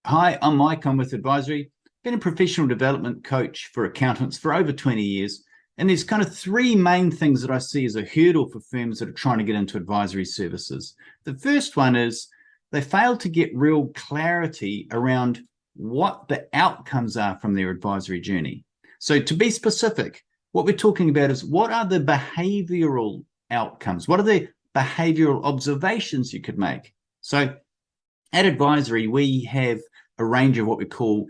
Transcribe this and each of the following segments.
Hi, I'm Mike. I'm with Advisory. Been a professional development coach for accountants for over 20 years. And there's kind of three main things that I see as a hurdle for firms that are trying to get into advisory services. The first one is they fail to get real clarity around what the outcomes are from their advisory journey. So to be specific, what we're talking about is what are the behavioral outcomes? What are the behavioral observations you could make? So at Advisory, we have a range of what we call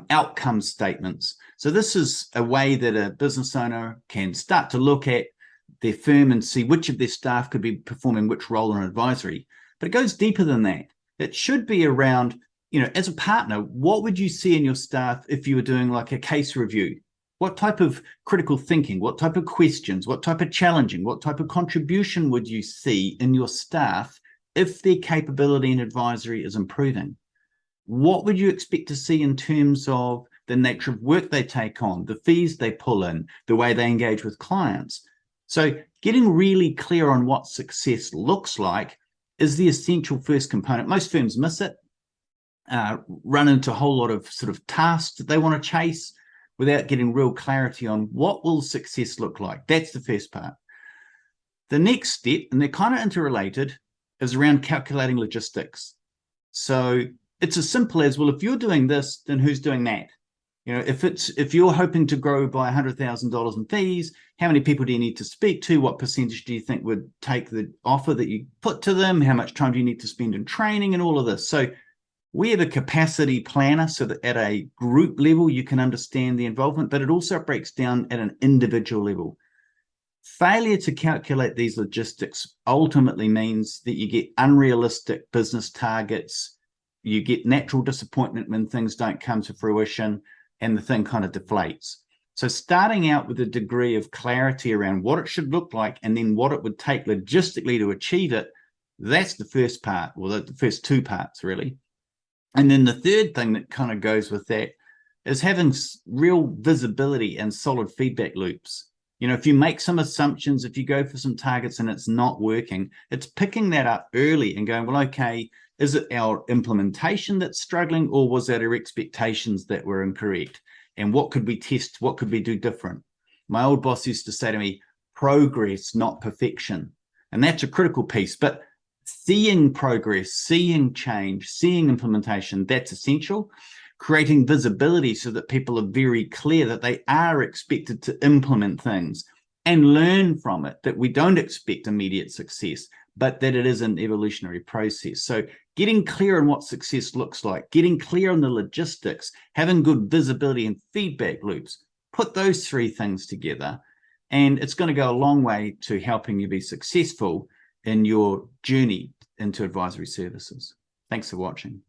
outcome statements. So this is a way that a business owner can start to look at their firm and see which of their staff could be performing which role in advisory. But it goes deeper than that. It should be around, as a partner, what would you see in your staff if you were doing like a case review? What type of critical thinking, what type of questions, what type of challenging, what type of contribution would you see in your staff if their capability in advisory is improving? What would you expect to see in terms of the nature of work they take on, the fees they pull in, the way they engage with clients? So getting really clear on what success looks like is the essential first component. Most firms miss it, run into a whole lot of sort of tasks that they want to chase without getting real clarity on what will success look like. That's the first part. The next step, and they're kind of interrelated, is around calculating logistics. So it's as simple as, well, if you're doing this, then who's doing that? If you're hoping to grow by $100,000 in fees, how many people do you need to speak to? What percentage do you think would take the offer that you put to them? How much time do you need to spend in training and all of this? So we have a capacity planner so that at a group level, you can understand the involvement, but it also breaks down at an individual level. Failure to calculate these logistics ultimately means that you get unrealistic business targets, you get natural disappointment when things don't come to fruition, and the thing kind of deflates. So starting out with a degree of clarity around what it should look like and then what it would take logistically to achieve it, that's the first part, or the first two parts really. And then the third thing that kind of goes with that is having real visibility and solid feedback loops. If you make some assumptions, if you go for some targets and it's not working, it's picking that up early and going, well, okay, is it our implementation that's struggling, or was that our expectations that were incorrect? And what could we test? What could we do different? My old boss used to say to me, progress, not perfection. And that's a critical piece, but seeing progress, seeing change, seeing implementation, that's essential. Creating visibility so that people are very clear that they are expected to implement things and learn from it, that we don't expect immediate success, but that it is an evolutionary process. So getting clear on what success looks like, getting clear on the logistics, having good visibility and feedback loops, put those three things together, and it's going to go a long way to helping you be successful in your journey into advisory services. Thanks for watching.